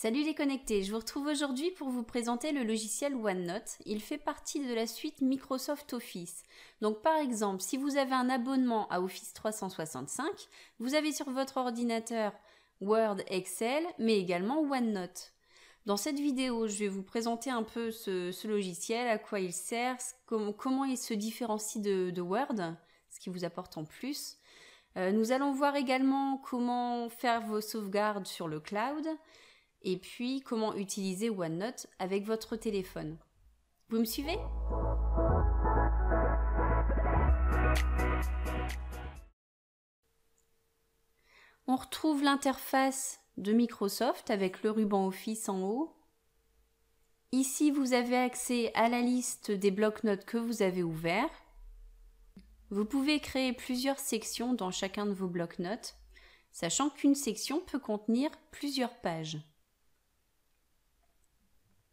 Salut les connectés, je vous retrouve aujourd'hui pour vous présenter le logiciel OneNote. Il fait partie de la suite Microsoft Office. Donc par exemple, si vous avez un abonnement à Office 365, vous avez sur votre ordinateur Word, Excel, mais également OneNote. Dans cette vidéo, je vais vous présenter un peu ce logiciel, à quoi il sert, comment il se différencie de Word, ce qui vous apporte en plus. Nous allons voir également comment faire vos sauvegardes sur le cloud et puis comment utiliser OneNote avec votre téléphone. Vous me suivez ? On retrouve l'interface de Microsoft avec le ruban Office en haut. Ici, vous avez accès à la liste des blocs-notes que vous avez ouverts. Vous pouvez créer plusieurs sections dans chacun de vos blocs-notes, sachant qu'une section peut contenir plusieurs pages.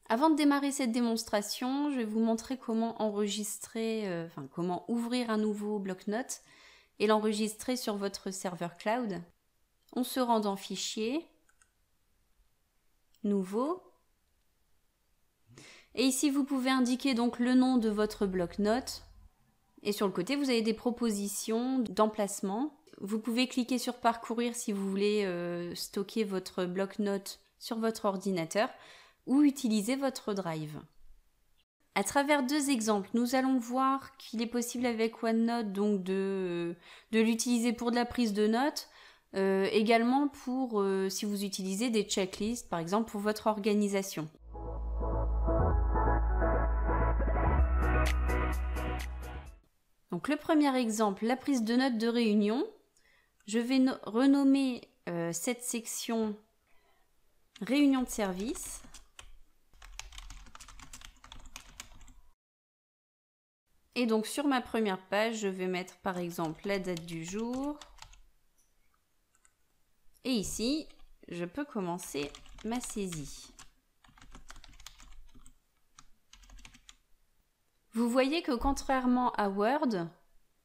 Avant de démarrer cette démonstration, je vais vous montrer comment enregistrer, comment ouvrir un nouveau bloc-notes et l'enregistrer sur votre serveur cloud. On se rend dans Fichier, Nouveau. Et ici, vous pouvez indiquer donc le nom de votre bloc-notes. Et sur le côté, vous avez des propositions d'emplacement. Vous pouvez cliquer sur Parcourir si vous voulez stocker votre bloc-notes sur votre ordinateur ou utiliser votre Drive. À travers deux exemples, nous allons voir qu'il est possible avec OneNote donc de l'utiliser pour de la prise de notes, également pour si vous utilisez des checklists, par exemple pour votre organisation. Donc le premier exemple, la prise de notes de réunion. Je vais renommer cette section Réunion de service. Et donc sur ma première page, je vais mettre par exemple la date du jour. Et ici, je peux commencer ma saisie. Vous voyez que contrairement à Word,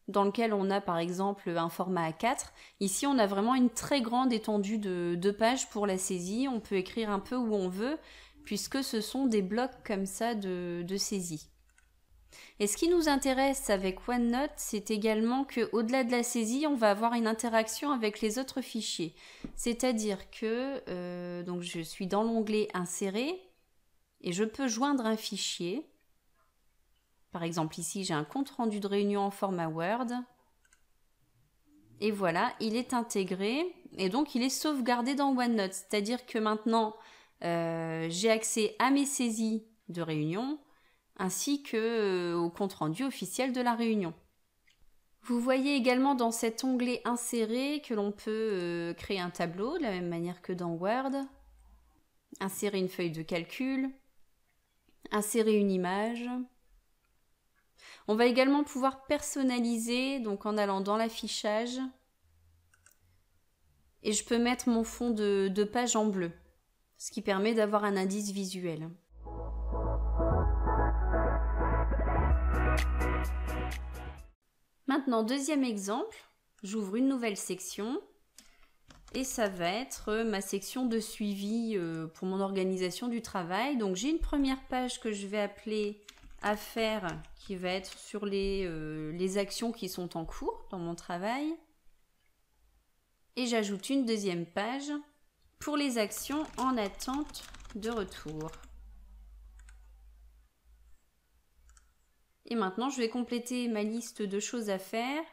dans lequel on a par exemple un format A4, ici on a vraiment une très grande étendue de pages pour la saisie. On peut écrire un peu où on veut, puisque ce sont des blocs comme ça de saisie. Et ce qui nous intéresse avec OneNote, c'est également qu'au-delà de la saisie, on va avoir une interaction avec les autres fichiers. C'est-à-dire que donc je suis dans l'onglet Insérer et je peux joindre un fichier. Par exemple, ici, j'ai un compte-rendu de réunion en format Word. Et voilà, il est intégré et donc il est sauvegardé dans OneNote. C'est-à-dire que maintenant, j'ai accès à mes saisies de réunion ainsi qu'au compte-rendu officiel de la réunion. Vous voyez également dans cet onglet Insérer que l'on peut créer un tableau de la même manière que dans Word, insérer une feuille de calcul, insérer une image. On va également pouvoir personnaliser, donc en allant dans l'affichage, et je peux mettre mon fond de page en bleu, ce qui permet d'avoir un indice visuel. Maintenant, deuxième exemple, j'ouvre une nouvelle section et ça va être ma section de suivi pour mon organisation du travail. Donc j'ai une première page que je vais appeler Affaires qui va être sur les actions qui sont en cours dans mon travail. Et j'ajoute une deuxième page pour les actions en attente de retour. Et maintenant, je vais compléter ma liste de choses à faire.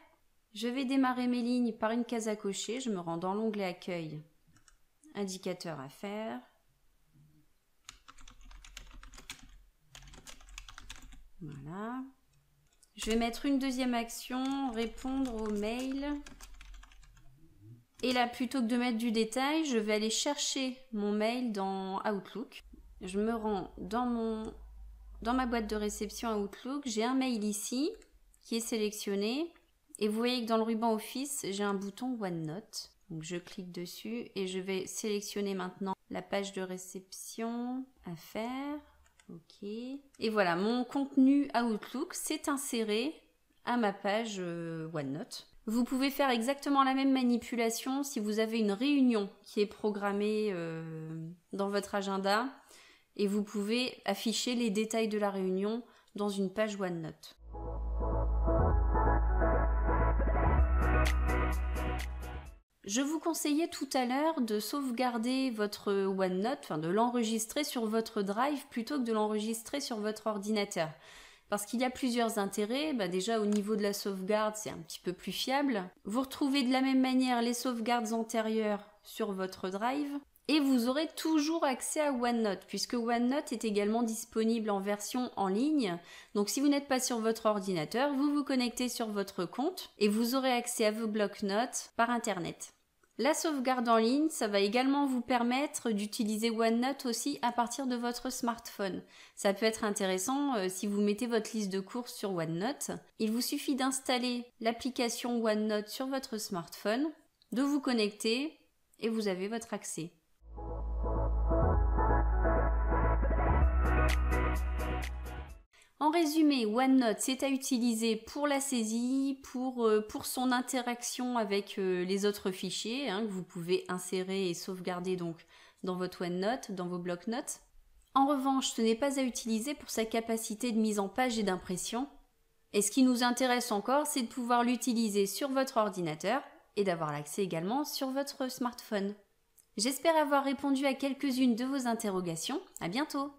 Je vais démarrer mes lignes par une case à cocher. Je me rends dans l'onglet Accueil, Indicateur à faire. Voilà. Je vais mettre une deuxième action, répondre aux mails. Et là, plutôt que de mettre du détail, je vais aller chercher mon mail dans Outlook. Je me rends dans ma boîte de réception Outlook, j'ai un mail ici qui est sélectionné et vous voyez que dans le ruban Office, j'ai un bouton OneNote. Donc je clique dessus et je vais sélectionner maintenant la page de réception à faire. OK. Et voilà, mon contenu Outlook s'est inséré à ma page OneNote. Vous pouvez faire exactement la même manipulation si vous avez une réunion qui est programmée dans votre agenda et vous pouvez afficher les détails de la réunion dans une page OneNote. Je vous conseillais tout à l'heure de sauvegarder votre OneNote, enfin de l'enregistrer sur votre Drive plutôt que de l'enregistrer sur votre ordinateur. Parce qu'il y a plusieurs intérêts. Déjà au niveau de la sauvegarde, c'est un petit peu plus fiable. Vous retrouvez de la même manière les sauvegardes antérieures sur votre Drive. Et vous aurez toujours accès à OneNote, puisque OneNote est également disponible en version en ligne. Donc si vous n'êtes pas sur votre ordinateur, vous vous connectez sur votre compte et vous aurez accès à vos blocs-notes par Internet. La sauvegarde en ligne, ça va également vous permettre d'utiliser OneNote aussi à partir de votre smartphone. Ça peut être intéressant si vous mettez votre liste de courses sur OneNote. Il vous suffit d'installer l'application OneNote sur votre smartphone, de vous connecter et vous avez votre accès. En résumé, OneNote, c'est à utiliser pour la saisie, pour son interaction avec les autres fichiers que vous pouvez insérer et sauvegarder donc dans votre OneNote, dans vos blocs-notes. En revanche, ce n'est pas à utiliser pour sa capacité de mise en page et d'impression. Et ce qui nous intéresse encore, c'est de pouvoir l'utiliser sur votre ordinateur et d'avoir l'accès également sur votre smartphone. J'espère avoir répondu à quelques-unes de vos interrogations. À bientôt!